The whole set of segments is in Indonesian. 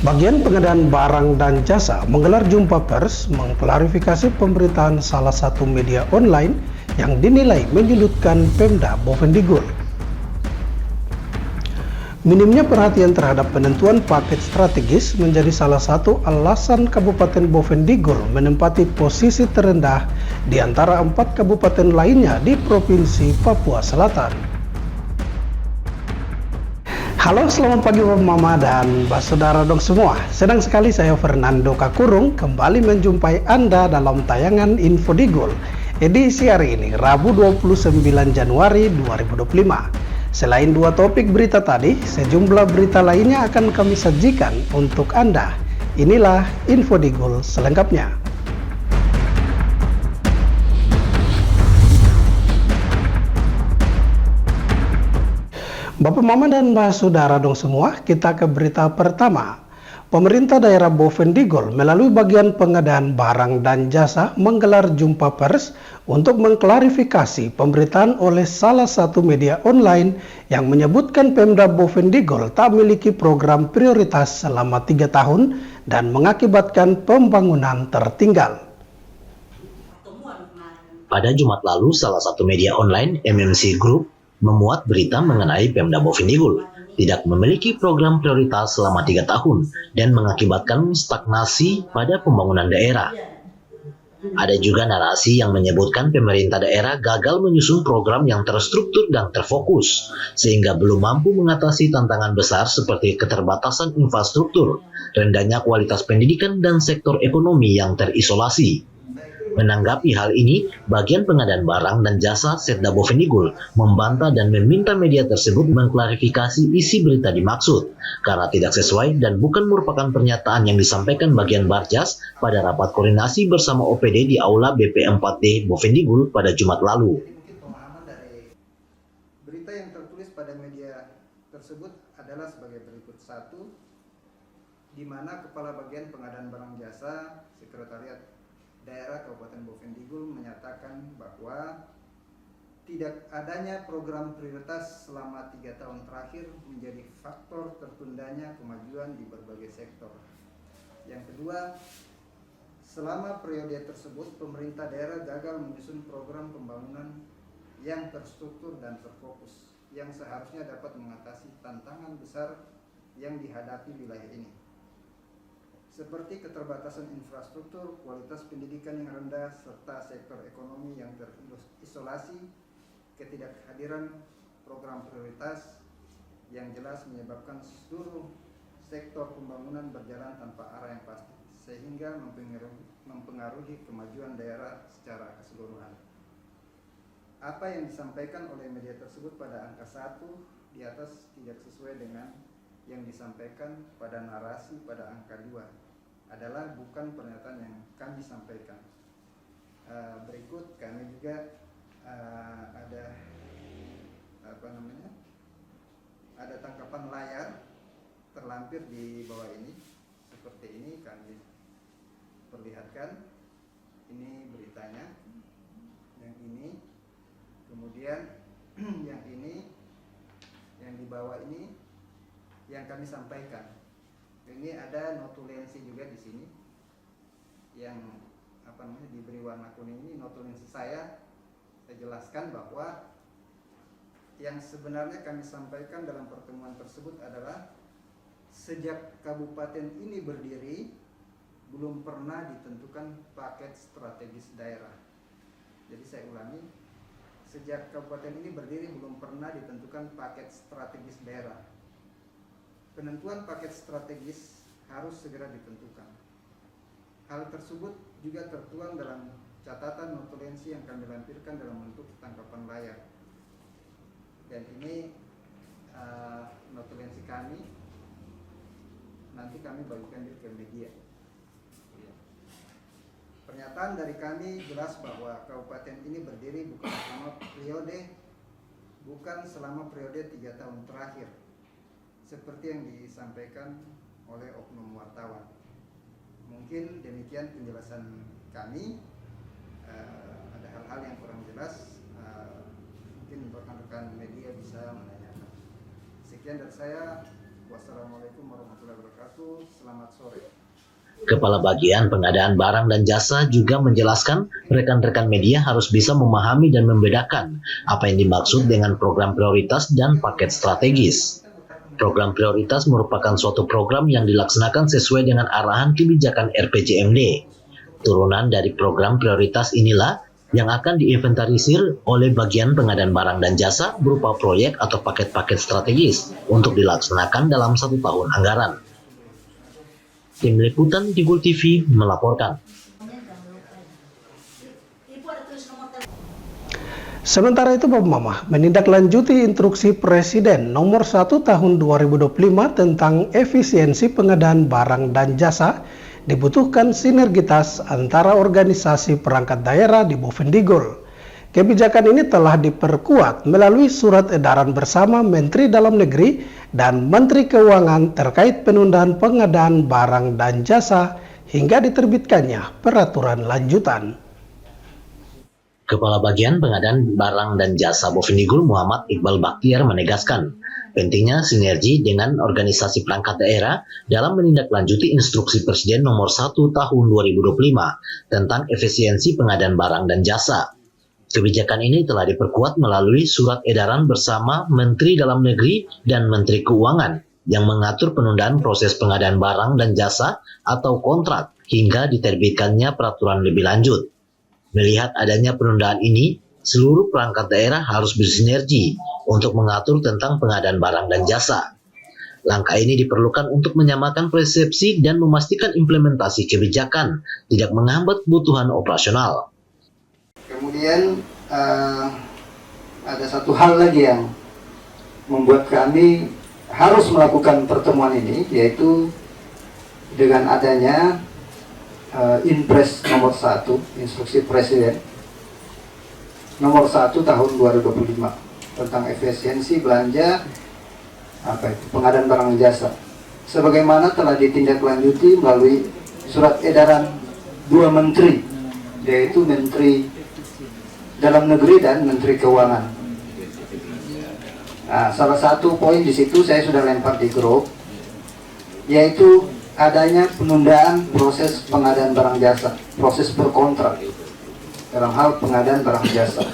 Bagian pengadaan barang dan jasa menggelar jumpa pers mengklarifikasi pemberitaan salah satu media online yang dinilai menyudutkan Pemda Bovendigul. Minimnya perhatian terhadap penentuan paket strategis menjadi salah satu alasan Kabupaten Bovendigul menempati posisi terendah di antara 4 kabupaten lainnya di Provinsi Papua Selatan. Halo, selamat pagi Bapak Mama dan Saudara dong semua. Senang sekali saya Fernando Kakurung kembali menjumpai Anda dalam tayangan Info Digul edisi hari ini, Rabu 29 Januari 2025. Selain dua topik berita tadi, sejumlah berita lainnya akan kami sajikan untuk Anda. Inilah Info Digul selengkapnya. Bapak Mama dan Saudara dong semua, kita ke berita pertama. Pemerintah daerah Bovendigul melalui bagian pengadaan barang dan jasa menggelar jumpa pers untuk mengklarifikasi pemberitaan oleh salah satu media online yang menyebutkan Pemda Bovendigul tak memiliki program prioritas selama 3 tahun dan mengakibatkan pembangunan tertinggal. Pada Jumat lalu, salah satu media online, MMC Group, memuat berita mengenai Pemda Bovendigul tidak memiliki program prioritas selama 3 tahun dan mengakibatkan stagnasi pada pembangunan daerah. Ada juga narasi yang menyebutkan pemerintah daerah gagal menyusun program yang terstruktur dan terfokus, sehingga belum mampu mengatasi tantangan besar seperti keterbatasan infrastruktur, rendahnya kualitas pendidikan, dan sektor ekonomi yang terisolasi. Menanggapi hal ini, bagian pengadaan barang dan jasa Setda Bovendigul membantah dan meminta media tersebut mengklarifikasi isi berita dimaksud, karena tidak sesuai dan bukan merupakan pernyataan yang disampaikan bagian Barjas pada rapat koordinasi bersama OPD di Aula BP4D Bovendigul pada Jumat lalu. Mungkin pemahaman dari berita yang tertulis pada media tersebut adalah sebagai berikut. 1, di mana Kepala Bagian Pengadaan Barang Jasa Sekretariat Daerah Kabupaten Bovendigul menyatakan bahwa tidak adanya program prioritas selama 3 tahun terakhir menjadi faktor tertundanya kemajuan di berbagai sektor. Yang kedua, selama periode tersebut pemerintah daerah gagal menyusun program pembangunan yang terstruktur dan terfokus yang seharusnya dapat mengatasi tantangan besar yang dihadapi wilayah ini, seperti keterbatasan infrastruktur, kualitas pendidikan yang rendah, serta sektor ekonomi yang terisolasi. Ketidakhadiran program prioritas yang jelas menyebabkan seluruh sektor pembangunan berjalan tanpa arah yang pasti, sehingga mempengaruhi kemajuan daerah secara keseluruhan. Apa yang disampaikan oleh media tersebut pada angka 1 di atas tidak sesuai dengan yang disampaikan pada narasi pada angka 2 adalah bukan pernyataan yang kami sampaikan. Berikut kami juga ada ada tangkapan layar terlampir di bawah ini. Seperti ini kami perlihatkan. Ini beritanya. Yang ini, kemudian yang ini, yang di bawah ini yang kami sampaikan. Ini ada notulensi juga di sini yang diberi warna kuning. Ini notulensi saya jelaskan bahwa yang sebenarnya kami sampaikan dalam pertemuan tersebut adalah sejak kabupaten ini berdiri belum pernah ditentukan paket strategis daerah. Jadi saya ulangi, sejak kabupaten ini berdiri belum pernah ditentukan paket strategis daerah. Penentuan paket strategis harus segera ditentukan. Hal tersebut juga tertuang dalam catatan notulensi yang kami lampirkan dalam bentuk tangkapan layar. Dan ini notulensi kami, nanti kami bagikan ke media. Pernyataan dari kami jelas bahwa kabupaten ini berdiri bukan selama periode 3 tahun terakhir, seperti yang disampaikan oleh oknum wartawan. Mungkin demikian penjelasan kami. Ada hal-hal yang kurang jelas, mungkin rekan-rekan media bisa menanyakan. Sekian dari saya. Wassalamualaikum warahmatullahi wabarakatuh. Selamat sore. Kepala Bagian Pengadaan Barang dan Jasa juga menjelaskan rekan-rekan media harus bisa memahami dan membedakan apa yang dimaksud dengan program prioritas dan paket strategis. Program prioritas merupakan suatu program yang dilaksanakan sesuai dengan arahan kebijakan RPJMD. Turunan dari program prioritas inilah yang akan diinventarisir oleh bagian pengadaan barang dan jasa berupa proyek atau paket-paket strategis untuk dilaksanakan dalam 1 tahun anggaran. Tim Liputan Digul TV melaporkan. Sementara itu, Bapak Mama menindaklanjuti instruksi Presiden nomor 1 tahun 2025 tentang efisiensi pengadaan barang dan jasa. Dibutuhkan sinergitas antara organisasi perangkat daerah di Bovendigul. Kebijakan ini telah diperkuat melalui surat edaran bersama Menteri Dalam Negeri dan Menteri Keuangan terkait penundaan pengadaan barang dan jasa hingga diterbitkannya peraturan lanjutan. Kepala Bagian Pengadaan Barang dan Jasa Bovendigul Muhammad Iqbal Bakhtiar menegaskan pentingnya sinergi dengan organisasi perangkat daerah dalam menindaklanjuti instruksi Presiden nomor 1 tahun 2025 tentang efisiensi pengadaan barang dan jasa. Kebijakan ini telah diperkuat melalui surat edaran bersama Menteri Dalam Negeri dan Menteri Keuangan yang mengatur penundaan proses pengadaan barang dan jasa atau kontrak hingga diterbitkannya peraturan lebih lanjut. Melihat adanya penundaan ini, seluruh perangkat daerah harus bersinergi untuk mengatur tentang pengadaan barang dan jasa. Langkah ini diperlukan untuk menyamakan persepsi dan memastikan implementasi kebijakan tidak menghambat kebutuhan operasional. Kemudian ada satu hal lagi yang membuat kami harus melakukan pertemuan ini, yaitu dengan adanya Inpres nomor 1, instruksi Presiden nomor 1 tahun 2025 tentang efisiensi belanja pengadaan barang dan jasa, sebagaimana telah ditindaklanjuti melalui surat edaran 2 menteri, yaitu Menteri Dalam Negeri dan Menteri Keuangan. Nah, salah satu poin di situ saya sudah lempar di grup, yaitu adanya penundaan proses pengadaan barang jasa, proses berkontrak dalam hal pengadaan barang jasa.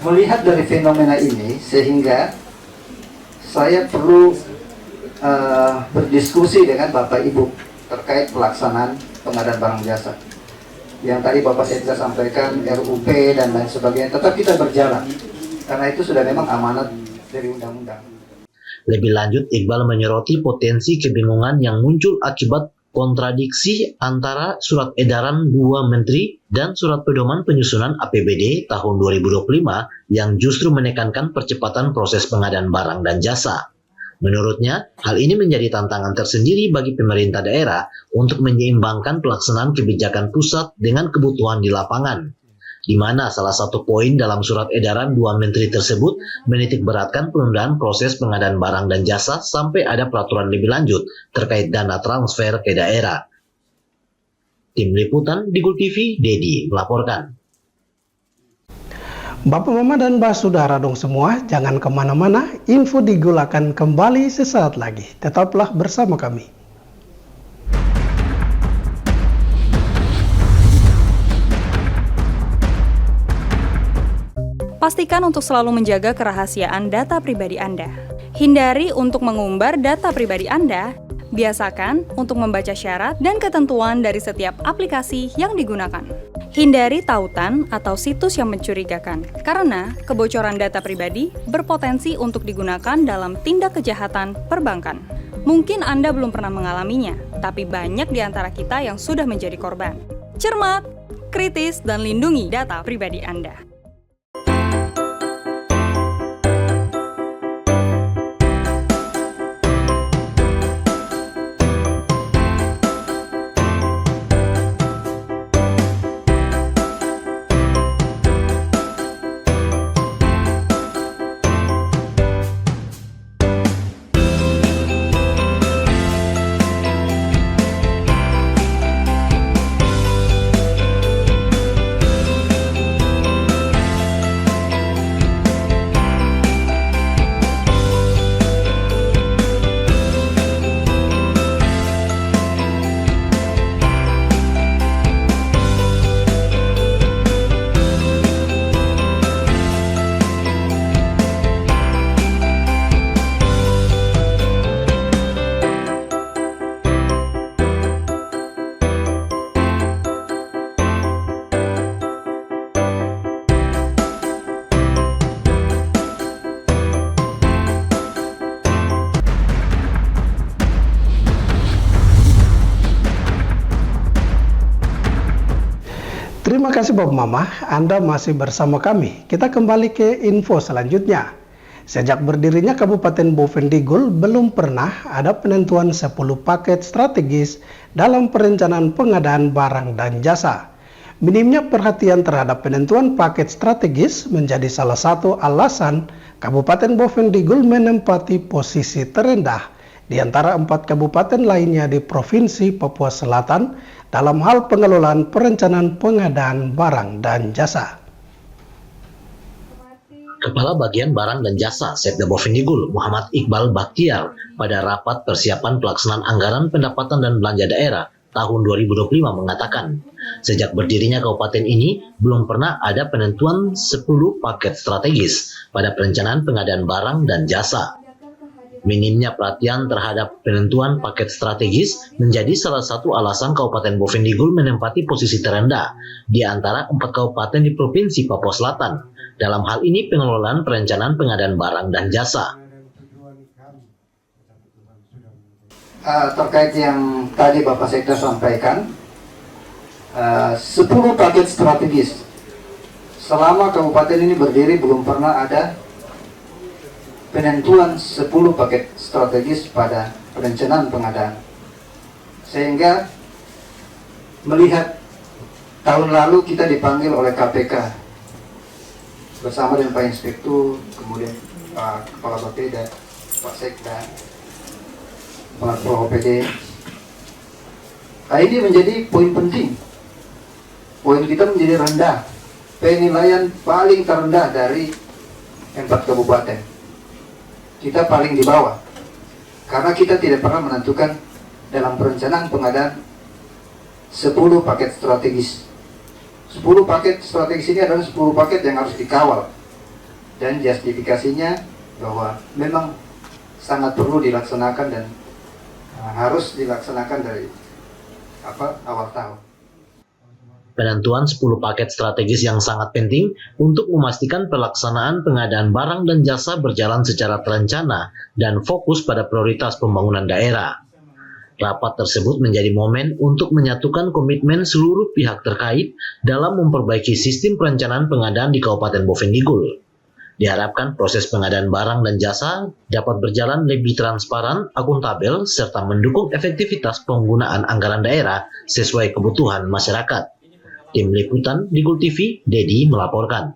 Melihat dari fenomena ini, sehingga saya perlu berdiskusi dengan Bapak Ibu terkait pelaksanaan pengadaan barang jasa. Yang tadi Bapak Sekda sampaikan, RUP dan lain sebagainya, tetap kita berjalan, karena itu sudah memang amanat dari undang-undang. Lebih lanjut, Iqbal menyoroti potensi kebingungan yang muncul akibat kontradiksi antara surat edaran 2 menteri dan surat pedoman penyusunan APBD tahun 2025 yang justru menekankan percepatan proses pengadaan barang dan jasa. Menurutnya, hal ini menjadi tantangan tersendiri bagi pemerintah daerah untuk menyeimbangkan pelaksanaan kebijakan pusat dengan kebutuhan di lapangan, di mana salah satu poin dalam surat edaran 2 menteri tersebut menitikberatkan penundaan proses pengadaan barang dan jasa sampai ada peraturan lebih lanjut terkait dana transfer ke daerah. Tim Liputan Digul TV, Dedi melaporkan. Bapak Mama dan Mbak Saudara dong semua, jangan kemana-mana, info Digul akan kembali sesaat lagi. Tetaplah bersama kami. Pastikan untuk selalu menjaga kerahasiaan data pribadi Anda. Hindari untuk mengumbar data pribadi Anda. Biasakan untuk membaca syarat dan ketentuan dari setiap aplikasi yang digunakan. Hindari tautan atau situs yang mencurigakan, karena kebocoran data pribadi berpotensi untuk digunakan dalam tindak kejahatan perbankan. Mungkin Anda belum pernah mengalaminya, tapi banyak di antara kita yang sudah menjadi korban. Cermat, kritis, dan lindungi data pribadi Anda. Terima kasih Bapak Mama, Anda masih bersama kami. Kita kembali ke info selanjutnya. Sejak berdirinya Kabupaten Bovendigul, belum pernah ada penentuan 10 paket strategis dalam perencanaan pengadaan barang dan jasa. Minimnya perhatian terhadap penentuan paket strategis menjadi salah satu alasan Kabupaten Bovendigul menempati posisi terendah di antara 4 kabupaten lainnya di Provinsi Papua Selatan dalam hal pengelolaan perencanaan pengadaan barang dan jasa. Kepala Bagian Barang dan Jasa Setda Bovendigul, Muhammad Iqbal Bakhtiar, pada rapat persiapan pelaksanaan anggaran pendapatan dan belanja daerah tahun 2025 mengatakan, sejak berdirinya kabupaten ini belum pernah ada penentuan 10 paket strategis pada perencanaan pengadaan barang dan jasa. Minimnya perhatian terhadap penentuan paket strategis menjadi salah satu alasan Kabupaten Bovendigul menempati posisi terendah di antara 4 kabupaten di Provinsi Papua Selatan dalam hal ini pengelolaan perencanaan pengadaan barang dan jasa. Terkait yang tadi Bapak Sekda sampaikan, 10 paket strategis. Selama kabupaten ini berdiri belum pernah ada penentuan 10 paket strategis pada perencanaan pengadaan. Sehingga melihat tahun lalu kita dipanggil oleh KPK bersama dengan Pak Inspektur, kemudian Pak Kepala Bapeda, Pak Sekda, Pak Pro OPD. Ini menjadi poin penting. Poin kita menjadi rendah. Penilaian paling terendah dari 4 kabupaten. Kita paling di bawah. Karena kita tidak pernah menentukan dalam perencanaan pengadaan 10 paket strategis. 10 paket strategis ini adalah 10 paket yang harus dikawal. Dan justifikasinya bahwa memang sangat perlu dilaksanakan dan harus dilaksanakan dari awal tahun. Penentuan 10 paket strategis yang sangat penting untuk memastikan pelaksanaan pengadaan barang dan jasa berjalan secara terencana dan fokus pada prioritas pembangunan daerah. Rapat tersebut menjadi momen untuk menyatukan komitmen seluruh pihak terkait dalam memperbaiki sistem perencanaan pengadaan di Kabupaten Bovendigul. Diharapkan proses pengadaan barang dan jasa dapat berjalan lebih transparan, akuntabel, serta mendukung efektivitas penggunaan anggaran daerah sesuai kebutuhan masyarakat. Tim Liputan Digul TV, Dedi melaporkan.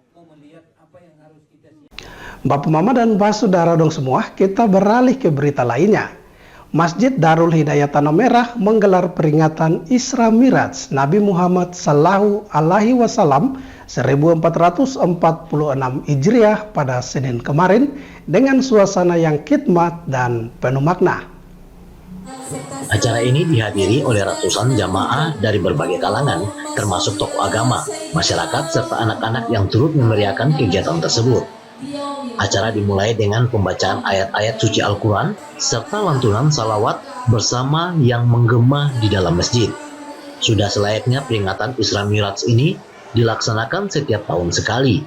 Bapak Mama dan Pak Saudara dong semua, kita beralih ke berita lainnya. Masjid Darul Hidayah Tanah Merah menggelar peringatan Isra Miraj Nabi Muhammad Sallallahu Alaihi Wasallam 1446 Hijriah pada Senin kemarin dengan suasana yang khidmat dan penuh makna. Acara ini dihadiri oleh ratusan jamaah dari berbagai kalangan, termasuk tokoh agama, masyarakat, serta anak-anak yang turut memeriahkan kegiatan tersebut. Acara dimulai dengan pembacaan ayat-ayat suci Al-Quran serta lantunan salawat bersama yang menggema di dalam masjid. Sudah selayaknya peringatan Isra Miraj ini dilaksanakan setiap tahun sekali,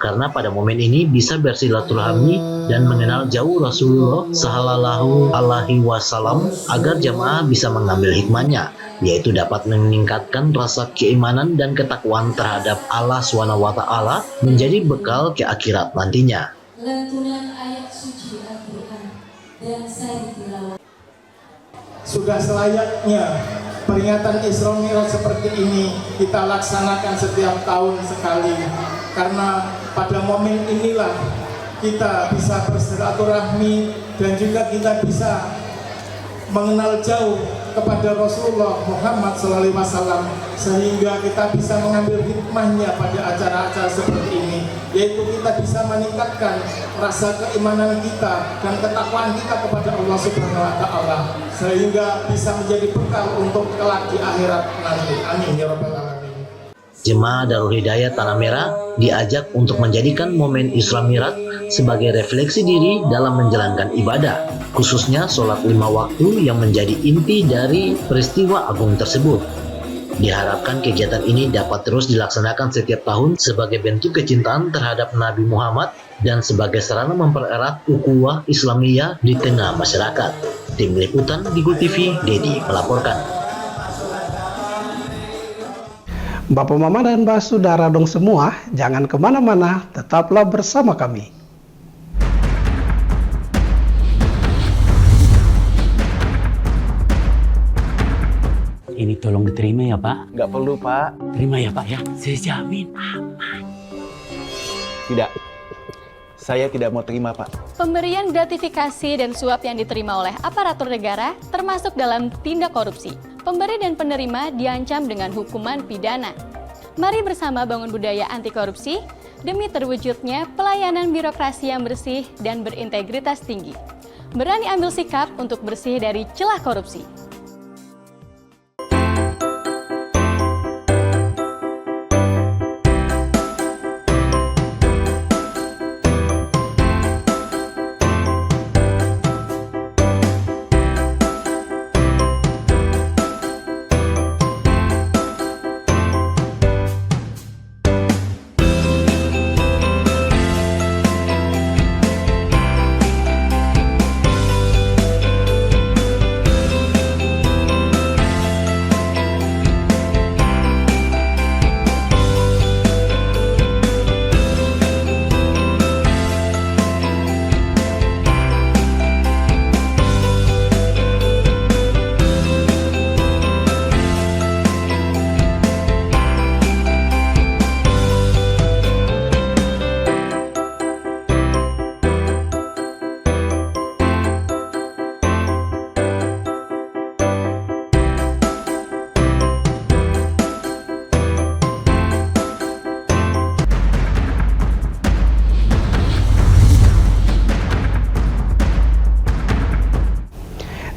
karena pada momen ini bisa bersilaturahmi dan mengenal jauh Rasulullah Sallallahu Alaihi Wasallam agar jamaah bisa mengambil hikmahnya, yaitu dapat meningkatkan rasa keimanan dan ketakwaan terhadap Allah SWT menjadi bekal ke akhirat nantinya. Lantunan ayat suci Al-Quran dan sari tilawah. Sudah selayaknya peringatan Isra Miraj seperti ini kita laksanakan setiap tahun sekali, karena pada momen inilah kita bisa bersilaturahmi dan juga kita bisa mengenal jauh kepada Rasulullah Muhammad SAW, sehingga kita bisa mengambil hikmahnya pada acara-acara seperti ini, yaitu kita bisa meningkatkan rasa keimanan kita dan ketakwaan kita kepada Allah Subhanahu wa Ta'ala, sehingga bisa menjadi bekal untuk kelak di akhirat nanti. Amin ya rabbal alamin. Jemaah Darul Hidayah Tanah Merah diajak untuk menjadikan momen Isra Miraj sebagai refleksi diri dalam menjalankan ibadah, khususnya sholat 5 waktu yang menjadi inti dari peristiwa agung tersebut. Diharapkan kegiatan ini dapat terus dilaksanakan setiap tahun sebagai bentuk kecintaan terhadap Nabi Muhammad dan sebagai sarana mempererat ukhuwah Islamiyah di tengah masyarakat. Tim Liputan Digul TV, Dedi melaporkan. Bapak Mama dan Mbak Saudara dong semua, jangan kemana-mana, tetaplah bersama kami. Ini tolong diterima ya Pak. Nggak perlu, Pak. Terima ya Pak ya. Saya jamin aman. Tidak. Saya tidak mau terima, Pak. Pemberian gratifikasi dan suap yang diterima oleh aparatur negara termasuk dalam tindak korupsi. Pemberi dan penerima diancam dengan hukuman pidana. Mari bersama bangun budaya anti korupsi demi terwujudnya pelayanan birokrasi yang bersih dan berintegritas tinggi. Berani ambil sikap untuk bersih dari celah korupsi.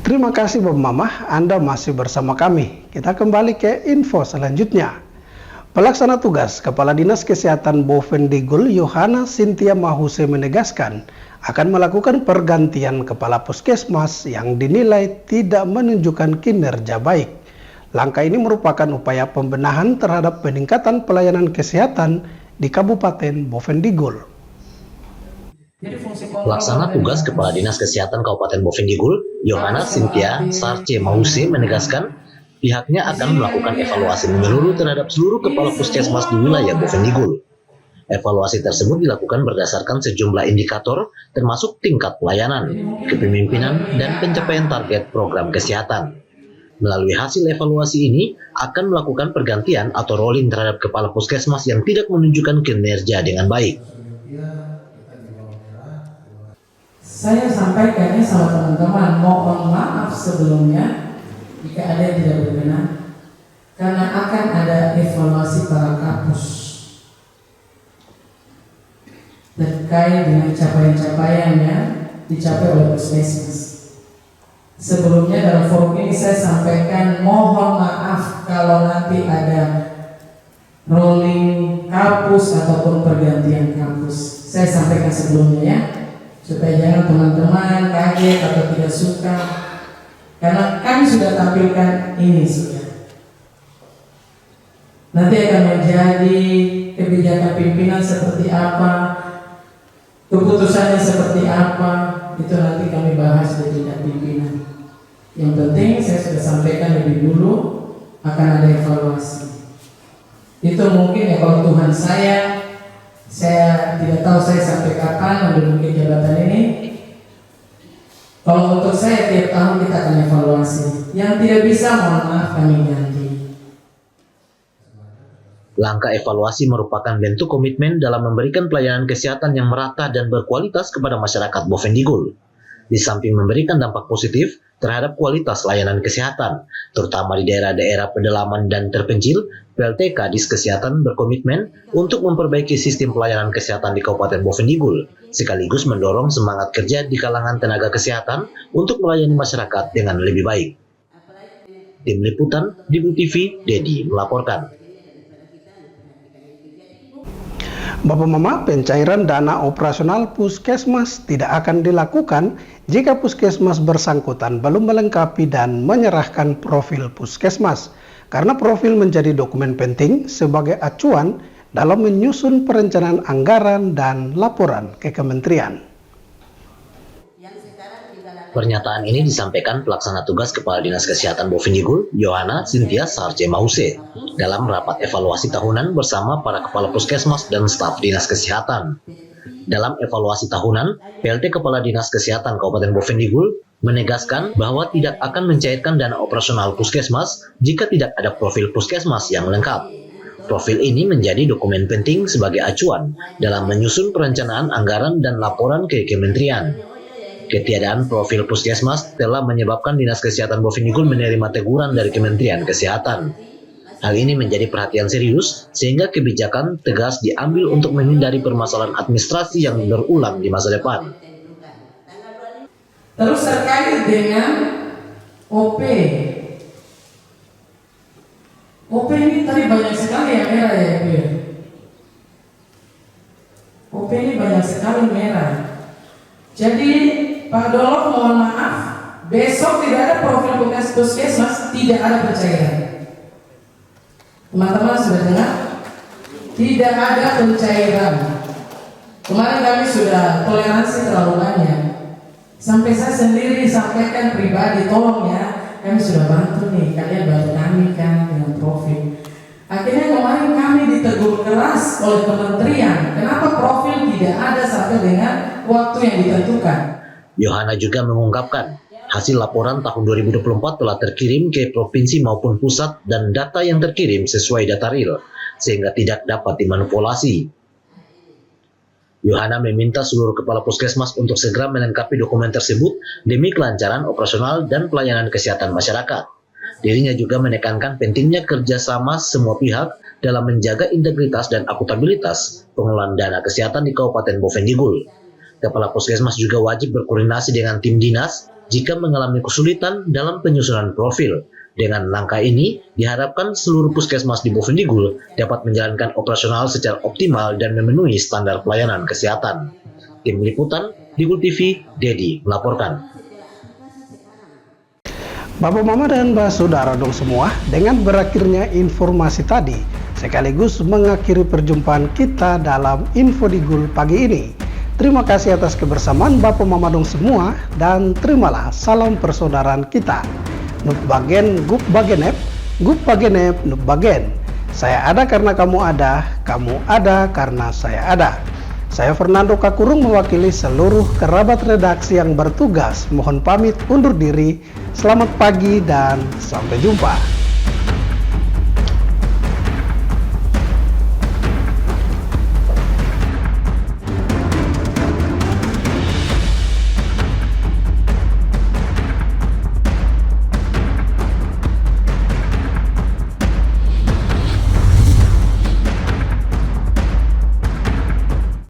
Terima kasih Bapak Mama, Anda masih bersama kami. Kita kembali ke info selanjutnya. Pelaksana tugas Kepala Dinas Kesehatan Bovendigul, Yohana Cynthia Mahuse menegaskan akan melakukan pergantian kepala puskesmas yang dinilai tidak menunjukkan kinerja baik. Langkah ini merupakan upaya pembenahan terhadap peningkatan pelayanan kesehatan di Kabupaten Bovendigul. Pelaksana tugas Kepala Dinas Kesehatan Kabupaten Bovendigul, Yohana Cynthia Sarce Mahuse menegaskan pihaknya akan melakukan evaluasi menyeluruh terhadap seluruh kepala puskesmas di wilayah Bovendigul. Evaluasi tersebut dilakukan berdasarkan sejumlah indikator termasuk tingkat pelayanan, kepemimpinan, dan pencapaian target program kesehatan. Melalui hasil evaluasi ini akan melakukan pergantian atau rolling terhadap kepala puskesmas yang tidak menunjukkan kinerja dengan baik. Saya sampaikannya sama teman-teman, mohon maaf sebelumnya jika ada yang tidak berkenan, karena akan ada evaluasi para kapus terkait dengan capaian-capaian yang dicapai oleh puskesmas. Sebelumnya dalam forum ini saya sampaikan mohon maaf kalau nanti ada rolling kapus ataupun pergantian kapus. Saya sampaikan sebelumnya ya, supaya jangan teman-teman kaget atau tidak suka, karena kami sudah tampilkan ini sudah. Nanti akan menjadi kebijakan pimpinan seperti apa, keputusannya seperti apa, itu nanti kami bahas di tingkat pimpinan. Yang penting saya sudah sampaikan lebih dulu akan ada evaluasi. Itu mungkin ya kalau Tuhan saya tidak tahu saya sampai kapan menduduki jabatan ini. Kalau untuk saya tiap tahun kita akan evaluasi. Yang tidak bisa mohon maaf kami ganti. Langkah evaluasi merupakan bentuk komitmen dalam memberikan pelayanan kesehatan yang merata dan berkualitas kepada masyarakat Bovendigul. Di samping memberikan dampak positif terhadap kualitas layanan kesehatan, terutama di daerah-daerah pedalaman dan terpencil, PLTK Dis Kesehatan berkomitmen untuk memperbaiki sistem pelayanan kesehatan di Kabupaten Bovendigul, sekaligus mendorong semangat kerja di kalangan tenaga kesehatan untuk melayani masyarakat dengan lebih baik. Tim Liputan, Dibu TV, Dedi melaporkan. Bapak Mama, pencairan dana operasional puskesmas tidak akan dilakukan jika puskesmas bersangkutan belum melengkapi dan menyerahkan profil puskesmas, karena profil menjadi dokumen penting sebagai acuan dalam menyusun perencanaan anggaran dan laporan ke kementerian. Pernyataan ini disampaikan pelaksana tugas Kepala Dinas Kesehatan Bovendigul, Yohana Cynthia Sarce Mause, dalam rapat evaluasi tahunan bersama para kepala puskesmas dan staf Dinas Kesehatan. Dalam evaluasi tahunan, PLT Kepala Dinas Kesehatan Kabupaten Bovendigul menegaskan bahwa tidak akan mencairkan dana operasional puskesmas jika tidak ada profil puskesmas yang lengkap. Profil ini menjadi dokumen penting sebagai acuan dalam menyusun perencanaan anggaran dan laporan ke kementerian. Ketiadaan profil puskesmas telah menyebabkan Dinas Kesehatan Bovendigul menerima teguran dari Kementerian Kesehatan. Hal ini menjadi perhatian serius sehingga kebijakan tegas diambil untuk menghindari permasalahan administrasi yang berulang di masa depan. Terus terkait dengan OP. OP ini tadi banyak sekali yang merah ya, Ibu. OP ini banyak sekali merah. Jadi Pak Dolok mohon maaf, besok tidak ada profil puskesmas, tidak ada pencairan. Teman-teman sudah dengar? Tidak ada pencairan. Kemarin kami sudah toleransi terlalu banyak. Sampai saya sendiri sampaikan pribadi, tolong ya, kami sudah bantu nih, kalian bantu kami kan dengan profil. Akhirnya kemarin kami ditegur keras oleh kementerian, kenapa profil tidak ada sampai dengan waktu yang ditentukan. Yohana juga mengungkapkan, hasil laporan tahun 2024 telah terkirim ke provinsi maupun pusat dan data yang terkirim sesuai data real, sehingga tidak dapat dimanipulasi. Yohana meminta seluruh kepala puskesmas untuk segera melengkapi dokumen tersebut demi kelancaran operasional dan pelayanan kesehatan masyarakat. Dirinya juga menekankan pentingnya kerjasama semua pihak dalam menjaga integritas dan akuntabilitas pengelolaan dana kesehatan di Kabupaten Bovendigul. Kepala puskesmas juga wajib berkoordinasi dengan tim dinas jika mengalami kesulitan dalam penyusunan profil. Dengan langkah ini, diharapkan seluruh puskesmas di Bovendigul dapat menjalankan operasional secara optimal dan memenuhi standar pelayanan kesehatan. Tim Liputan, Digul TV, Dedi melaporkan. Bapak Mama dan Mbak Saudara dong semua, dengan berakhirnya informasi tadi, sekaligus mengakhiri perjumpaan kita dalam Info Digul pagi ini. Terima kasih atas kebersamaan Bapak Mama dong semua, dan terimalah salam persaudaraan kita. Nup bagen, gup bagenep, gup bagenep, nup bagen. Saya ada karena kamu ada karena saya ada. Saya Fernando Kakurung mewakili seluruh kerabat redaksi yang bertugas. Mohon pamit undur diri. Selamat pagi dan sampai jumpa.